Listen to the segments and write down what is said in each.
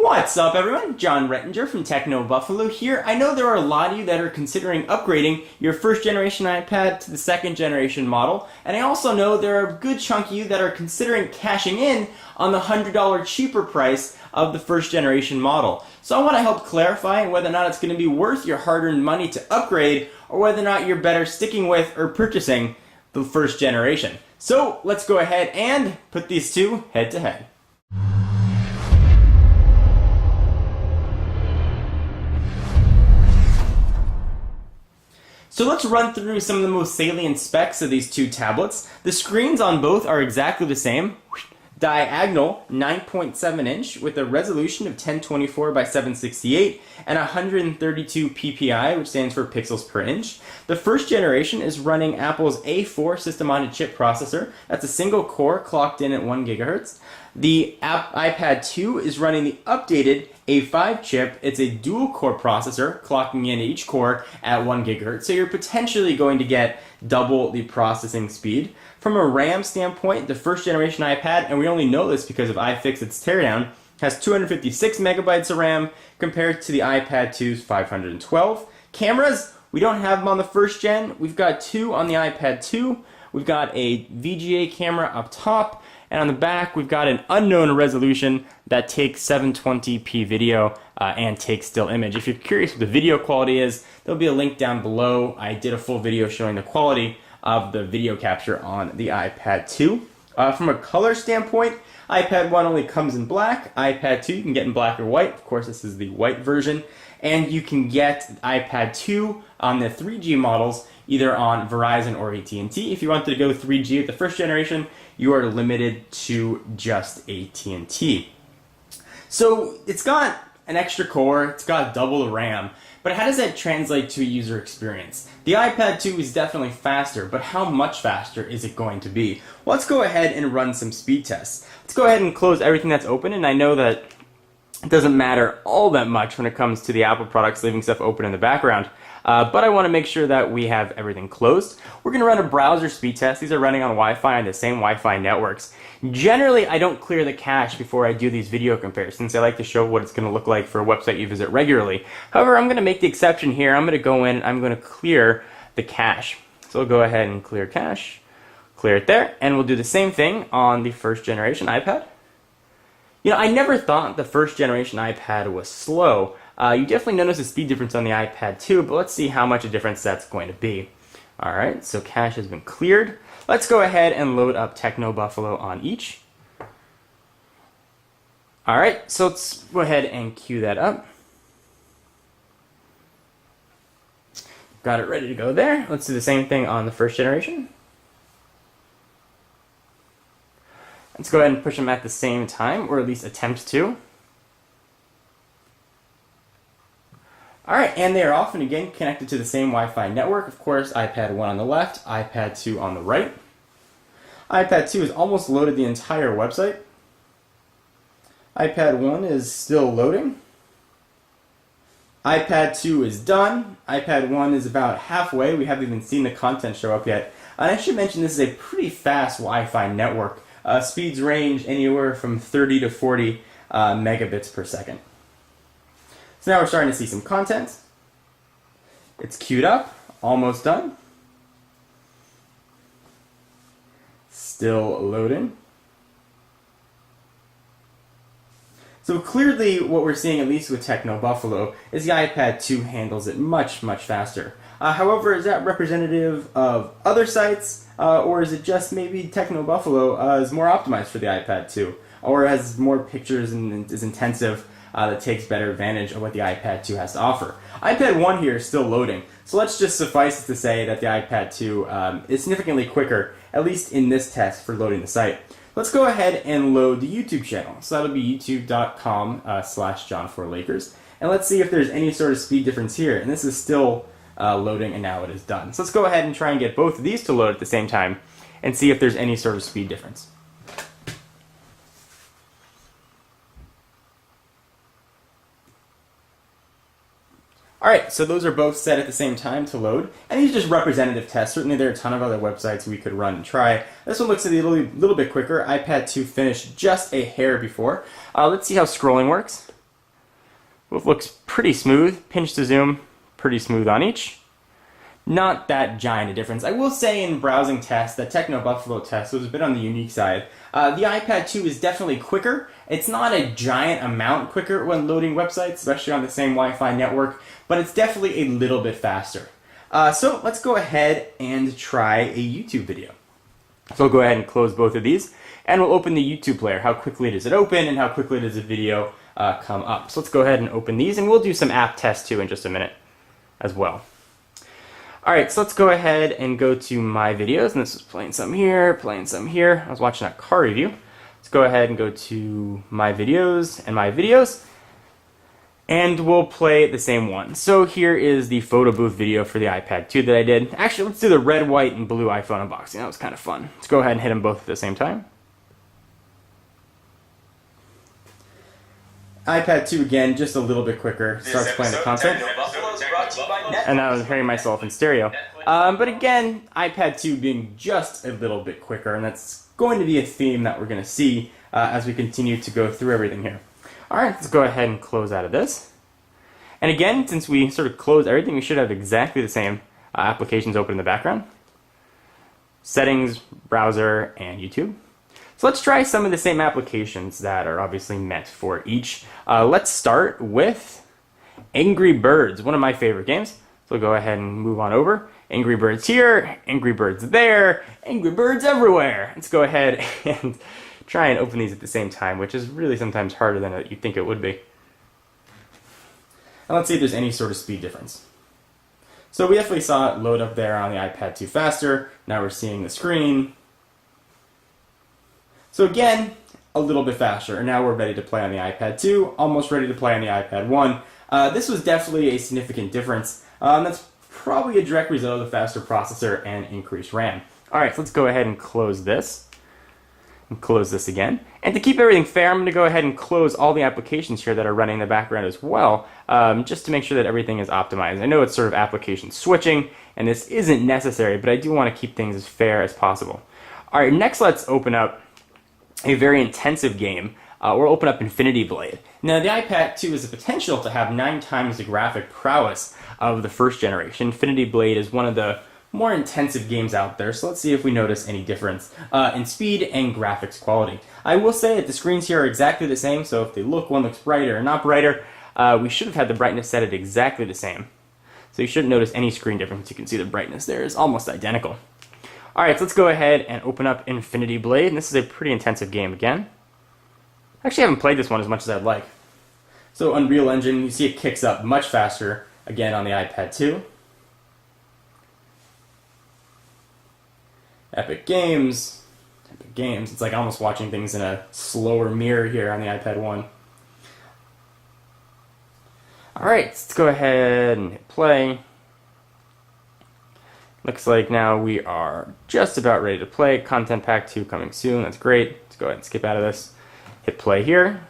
What's up everyone? John Rettinger from Techno Buffalo here. I know there are a lot of you that are considering upgrading your first generation iPad to the second generation model, and I also know there are a good chunk of you that are considering cashing in on the $100 cheaper price of the first generation model. So I want to help clarify whether or not it's going to be worth your hard-earned money to upgrade, or whether or not you're better sticking with or purchasing the first generation. So let's go ahead and put these two head to head. So let's run through some of the most salient specs of these two tablets. The screens on both are exactly the same. Diagonal 9.7 inch with a resolution of 1024 by 768 and 132 ppi, which stands for pixels per inch. The first generation is running Apple's A4 system-on-a-chip processor. That's a single core clocked in at 1 gigahertz. The iPad2 is running the updated A5 chip. It's a dual-core processor, clocking in each core at 1 gigahertz. So you're potentially going to get double the processing speed. From a RAM standpoint, the first generation iPad, and we only know this because of iFixit's teardown, has 256 megabytes of RAM compared to the iPad 2's 512. Cameras, we don't have them on the first gen. We've got two on the iPad 2. We've got a VGA camera up top, and on the back we've got an unknown resolution that takes 720p video and takes still image. If you're curious what the video quality is, there'll be a link down below. I did a full video showing the quality of the video capture on the iPad 2. From a color standpoint, iPad 1 only comes in black. iPad 2 you can get in black or white. Of course, this is the white version. And you can get iPad 2 on the 3G models either on Verizon or AT&T. If you wanted to go 3G with the first generation, you are limited to just AT&T. So it's got an extra core, it's got double the RAM, but how does that translate to a user experience? The iPad 2 is definitely faster, but how much faster is it going to be? Well, let's go ahead and run some speed tests. Let's go ahead and close everything that's open, and I know that it doesn't matter all that much when it comes to the Apple products leaving stuff open in the background, but I want to make sure that we have everything closed. We're going to run a browser speed test. These are running on Wi-Fi on the same Wi-Fi networks. Generally, I don't clear the cache before I do these video comparisons. I like to show what it's going to look like for a website you visit regularly. However, I'm going to make the exception here. I'm going to go in and I'm going to clear the cache. So we'll go ahead and clear cache, clear it there, and we'll do the same thing on the first generation iPad. You know, I never thought the first generation iPad was slow. You definitely notice a speed difference on the iPad 2, but let's see how much a difference that's going to be. Alright, so cache has been cleared. Let's go ahead and load up Techno Buffalo on each. Alright, so let's go ahead and queue that up. Got it ready to go there. Let's do the same thing on the first generation. Let's go ahead and push them at the same time, or at least attempt to. Alright, and they are off and again connected to the same Wi-Fi network. Of course, iPad 1 on the left, iPad 2 on the right. iPad 2 has almost loaded the entire website. iPad 1 is still loading. iPad 2 is done. iPad 1 is about halfway. We haven't even seen the content show up yet. And I should mention this is a pretty fast Wi-Fi network. Speeds range anywhere from 30 to 40 megabits per second. So now we're starting to see some content. It's queued up, almost done. Still loading. So clearly what we're seeing, at least with Techno Buffalo, is the iPad 2 handles it much, much faster. However, is that representative of other sites, or is it just maybe Techno Buffalo is more optimized for the iPad 2, or has more pictures and is intensive that takes better advantage of what the iPad 2 has to offer? iPad 1 here is still loading, so let's just suffice it to say that the iPad 2 is significantly quicker, at least in this test, for loading the site. Let's go ahead and load the YouTube channel. So that'll be youtube.com/John4Lakers, and let's see if there's any sort of speed difference here. And this is still loading, and now it is done. So let's go ahead and try and get both of these to load at the same time and see if there's any sort of speed difference. Alright, so those are both set at the same time to load, and these are just representative tests. Certainly there are a ton of other websites we could run and try. This one looks a little bit quicker. iPad 2 finished just a hair before. Let's see how scrolling works. Both looks pretty smooth. Pinch to zoom, pretty smooth on each. Not that giant a difference. I will say in browsing tests, the Techno Buffalo test was a bit on the unique side. The iPad 2 is definitely quicker. It's not a giant amount quicker when loading websites, especially on the same Wi-Fi network, but it's definitely a little bit faster. So let's go ahead and try a YouTube video. So I'll go ahead and close both of these, and we'll open the YouTube player. How quickly does it open, and how quickly does the video come up? So let's go ahead and open these, and we'll do some app tests too in just a minute as well. Alright, so let's go ahead and go to My Videos, and this is playing some here, playing some here. I was watching a car review. Let's go ahead and go to My Videos and My Videos, and we'll play the same one. So here is the photo booth video for the iPad 2 that I did. Actually, let's do the red, white, and blue iPhone unboxing. That was kind of fun. Let's go ahead and hit them both at the same time. iPad 2 again, just a little bit quicker. Starts playing the content. And I was hearing myself in stereo. But again, iPad 2 being just a little bit quicker, and that's going to be a theme that we're going to see as we continue to go through everything here. Alright, let's go ahead and close out of this. And again, since we sort of close everything, we should have exactly the same applications open in the background. Settings, browser, and YouTube. So let's try some of the same applications that are obviously meant for each. Let's start with Angry Birds, one of my favorite games. So we'll go ahead and move on over. Angry Birds here, Angry Birds there, Angry Birds everywhere. Let's go ahead and try and open these at the same time, which is really sometimes harder than you'd think it would be. And let's see if there's any sort of speed difference. So we definitely saw it load up there on the iPad 2 faster. Now we're seeing the screen. So again, a little bit faster, and now we're ready to play on the iPad 2, almost ready to play on the iPad 1. This was definitely a significant difference. That's probably a direct result of the faster processor and increased RAM. Alright, so let's go ahead and close this. And close this again. And to keep everything fair, I'm going to go ahead and close all the applications here that are running in the background as well, just to make sure that everything is optimized. I know it's sort of application switching, and this isn't necessary, but I do want to keep things as fair as possible. Alright, next let's open up a very intensive game. We'll open up Infinity Blade. Now, the iPad 2 has the potential to have 9 times the graphic prowess of the first generation. Infinity Blade is one of the more intensive games out there, so let's see if we notice any difference in speed and graphics quality. I will say that the screens here are exactly the same, so if one looks brighter or not brighter, we should have had the brightness set at exactly the same. So you shouldn't notice any screen difference. You can see the brightness there is almost identical. Alright, so let's go ahead and open up Infinity Blade, and this is a pretty intensive game again. I actually haven't played this one as much as I'd like. So Unreal Engine, you see it kicks up much faster, again on the iPad 2. Epic Games, it's like almost watching things in a slower mirror here on the iPad 1. Alright, let's go ahead and hit play. Looks like now we are just about ready to play. Content Pack 2 coming soon. That's great. Let's go ahead and skip out of this. Hit play here.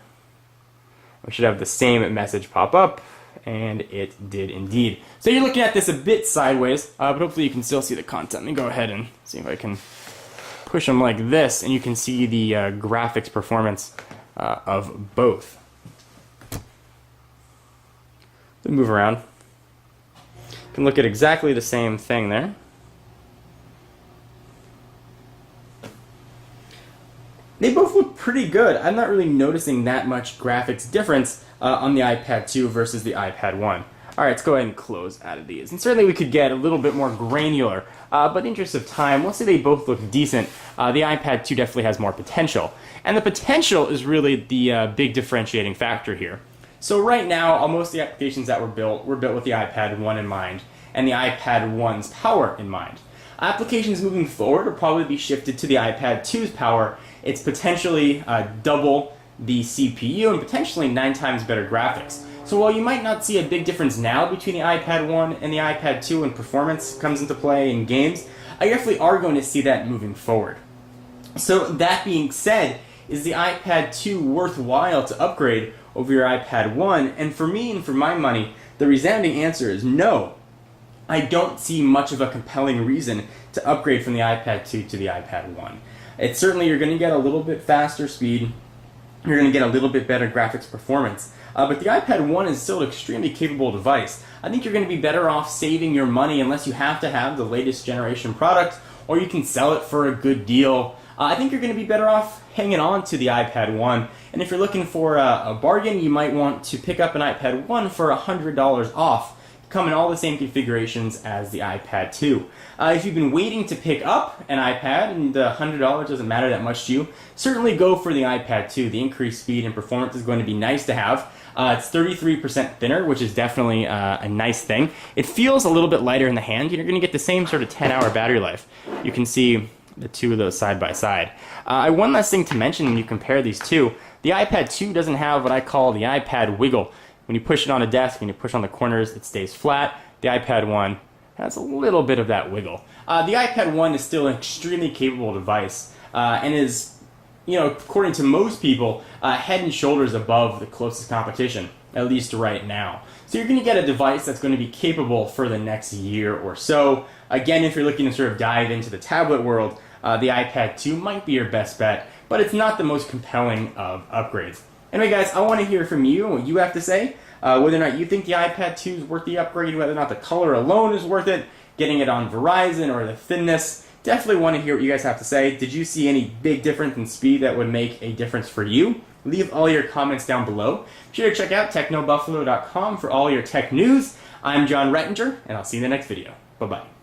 We should have the same message pop up, and it did indeed. So you're looking at this a bit sideways, but hopefully you can still see the content. Let me go ahead and see if I can push them like this, and you can see the graphics performance of both. Let me move around. You can look at exactly the same thing there. They both look pretty good. I'm not really noticing that much graphics difference on the iPad 2 versus the iPad 1. Alright, let's go ahead and close out of these. And certainly we could get a little bit more granular, but in the interest of time, we'll say they both look decent. The iPad 2 definitely has more potential. And the potential is really the big differentiating factor here. So right now, most of the applications that were built with the iPad 1 in mind, and the iPad 1's power in mind. Applications moving forward will probably be shifted to the iPad 2's power. It's potentially double the CPU and potentially 9 times better graphics. So while you might not see a big difference now between the iPad 1 and the iPad 2 when performance comes into play in games, I definitely are going to see that moving forward. So that being said, is the iPad 2 worthwhile to upgrade over your iPad 1? And for me and for my money, the resounding answer is no. I don't see much of a compelling reason to upgrade from the iPad 2 to the iPad 1. It's certainly, you're going to get a little bit faster speed, you're going to get a little bit better graphics performance. But the iPad 1 is still an extremely capable device. I think you're going to be better off saving your money unless you have to have the latest generation product, or you can sell it for a good deal. I think you're going to be better off hanging on to the iPad 1. And if you're looking for a bargain, you might want to pick up an iPad 1 for $100 off. Come in all the same configurations as the iPad 2. If you've been waiting to pick up an iPad and $100 doesn't matter that much to you, certainly go for the iPad 2. The increased speed and performance is going to be nice to have. It's 33% thinner, which is definitely a nice thing. It feels a little bit lighter in the hand. You're going to get the same sort of 10-hour battery life. You can see the two of those side by side. One last thing to mention when you compare these two, the iPad 2 doesn't have what I call the iPad wiggle. When you push it on a desk and you push on the corners, it stays flat. The iPad 1 has a little bit of that wiggle. The iPad 1 is still an extremely capable device and is, according to most people, head and shoulders above the closest competition, at least right now. So you're going to get a device that's going to be capable for the next year or so. Again, if you're looking to sort of dive into the tablet world, the iPad 2 might be your best bet, but it's not the most compelling of upgrades. Anyway, guys, I want to hear from you and what you have to say. Whether or not you think the iPad 2 is worth the upgrade, whether or not the color alone is worth it, getting it on Verizon or the thinness. Definitely want to hear what you guys have to say. Did you see any big difference in speed that would make a difference for you? Leave all your comments down below. Be sure to check out technobuffalo.com for all your tech news. I'm John Rettinger, and I'll see you in the next video. Bye-bye.